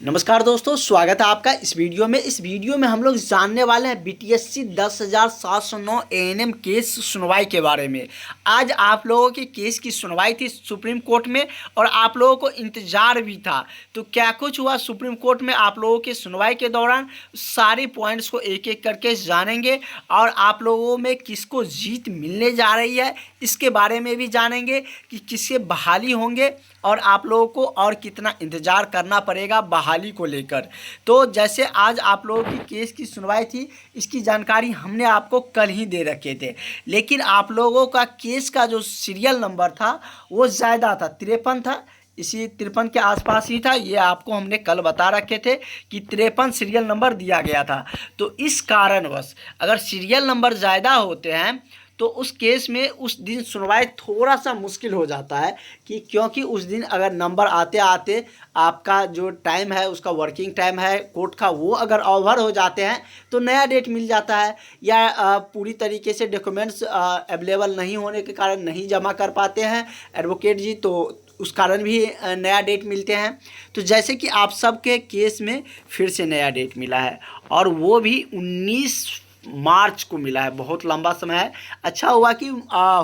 नमस्कार दोस्तों, स्वागत है आपका इस वीडियो में। इस वीडियो में हम लोग जानने वाले हैं बीटीएससी 10,709 एएनएम केस सुनवाई के बारे में। आज आप लोगों के केस की सुनवाई थी सुप्रीम कोर्ट में और आप लोगों को इंतज़ार भी था। तो क्या कुछ हुआ सुप्रीम कोर्ट में आप लोगों की सुनवाई के दौरान, सारे पॉइंट्स को एक एक करके जानेंगे और आप लोगों में किसको जीत मिलने जा रही है इसके बारे में भी जानेंगे कि किससे बहाली होंगे और आप लोगों को और कितना इंतज़ार करना पड़ेगा बहाली को लेकर। तो जैसे आज आप लोगों की केस की सुनवाई थी, इसकी जानकारी हमने आपको कल ही दे रखे थे, लेकिन आप लोगों का केस का जो सीरियल नंबर था वो ज़्यादा था, 53 था। इसी 53 के आसपास ही था। ये आपको हमने कल बता रखे थे कि 53 सीरियल नंबर दिया गया था। तो इस कारणवश अगर सीरियल नंबर ज़्यादा होते हैं तो उस केस में उस दिन सुनवाई थोड़ा सा मुश्किल हो जाता है कि क्योंकि उस दिन अगर नंबर आते आते आपका जो टाइम है, उसका वर्किंग टाइम है कोर्ट का, वो अगर ओवर हो जाते हैं तो नया डेट मिल जाता है, या पूरी तरीके से डॉक्यूमेंट्स अवेलेबल नहीं होने के कारण नहीं जमा कर पाते हैं एडवोकेट जी, तो उस कारण भी नया डेट मिलते हैं। तो जैसे कि आप सबके केस में फिर से नया डेट मिला है और वो भी 19 मार्च को मिला है। बहुत लंबा समय है। अच्छा हुआ कि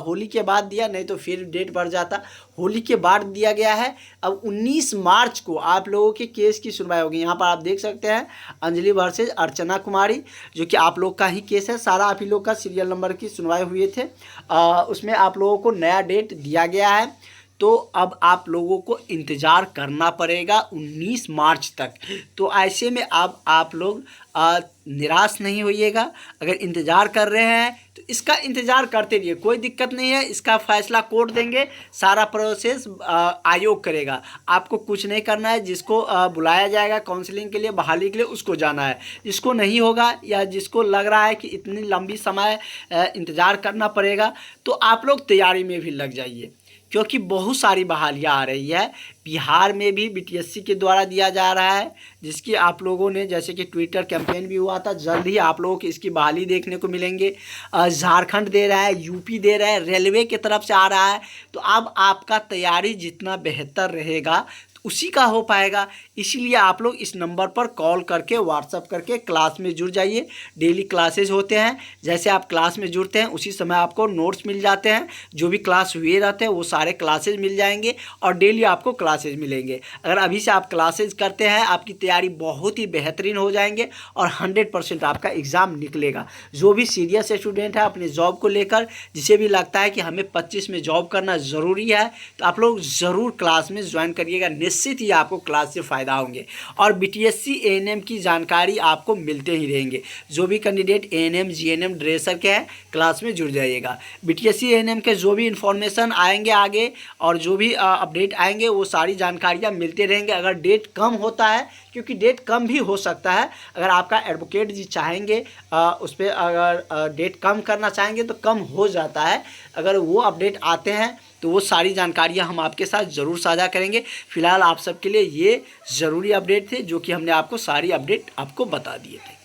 होली के बाद दिया, नहीं तो फिर डेट बढ़ जाता। होली के बाद दिया गया है। अब 19 मार्च को आप लोगों के केस की सुनवाई होगी। यहाँ पर आप देख सकते हैं अंजलि वर्सेज अर्चना कुमारी, जो कि आप लोग का ही केस है। सारा आप ही लोग का सीरियल नंबर की सुनवाई हुए थे। उसमें आप लोगों को नया डेट दिया गया है। तो अब आप लोगों को इंतज़ार करना पड़ेगा 19 मार्च तक। तो ऐसे में अब आप लोग निराश नहीं होइएगा। अगर इंतज़ार कर रहे हैं तो इसका इंतज़ार करते रहिए, कोई दिक्कत नहीं है। इसका फैसला कोर्ट देंगे, सारा प्रोसेस आयोग करेगा। आपको कुछ नहीं करना है। जिसको बुलाया जाएगा काउंसलिंग के लिए, बहाली के लिए, उसको जाना है। जिसको नहीं होगा या जिसको लग रहा है कि इतनी लंबी समय इंतज़ार करना पड़ेगा, तो आप लोग तैयारी में भी लग जाइए, क्योंकि बहुत सारी बहालियाँ आ रही है। बिहार में भी बीटीएससी के द्वारा दिया जा रहा है, जिसकी आप लोगों ने जैसे कि ट्विटर कैंपेन भी हुआ था। जल्द ही आप लोगों की इसकी बहाली देखने को मिलेंगे। झारखंड दे रहा है, यूपी दे रहा है, रेलवे की तरफ से आ रहा है। तो अब आपका तैयारी जितना बेहतर रहेगा उसी का हो पाएगा। इसीलिए आप लोग इस नंबर पर कॉल करके, व्हाट्सअप करके क्लास में जुड़ जाइए। डेली क्लासेज होते हैं। जैसे आप क्लास में जुड़ते हैं उसी समय आपको नोट्स मिल जाते हैं। जो भी क्लास हुए रहते हैं वो सारे क्लासेज मिल जाएंगे और डेली आपको क्लासेज मिलेंगे। अगर अभी से आप क्लासेज करते हैं, आपकी तैयारी बहुत ही बेहतरीन हो जाएंगे और 100% आपका एग्ज़ाम निकलेगा। जो भी सीरियस स्टूडेंट है अपने जॉब को लेकर, जिसे भी लगता है कि हमें 25 में जॉब करना ज़रूरी है, तो आप लोग ज़रूर क्लास में ज्वाइन करिएगा। निश्चित ही आपको क्लास से फ़ायदा होंगे और बीटीएससी एएनएम की जानकारी आपको मिलते ही रहेंगे। जो भी कैंडिडेट एएनएम जीएनएम ड्रेसर के हैं, क्लास में जुड़ जाइएगा। बीटीएससी एएनएम के जो भी इन्फॉर्मेशन आएंगे आगे और जो भी अपडेट आएंगे, वो सारी जानकारियाँ मिलते रहेंगे। अगर डेट कम होता है, क्योंकि डेट कम भी हो सकता है, अगर आपका एडवोकेट जी चाहेंगे उस पर अगर डेट कम करना चाहेंगे तो कम हो जाता है। अगर वो अपडेट आते हैं तो वो सारी जानकारियाँ हम आपके साथ ज़रूर साझा करेंगे। फिलहाल आप सबके लिए ये ज़रूरी अपडेट थे, जो कि हमने आपको सारी अपडेट आपको बता दिए थे।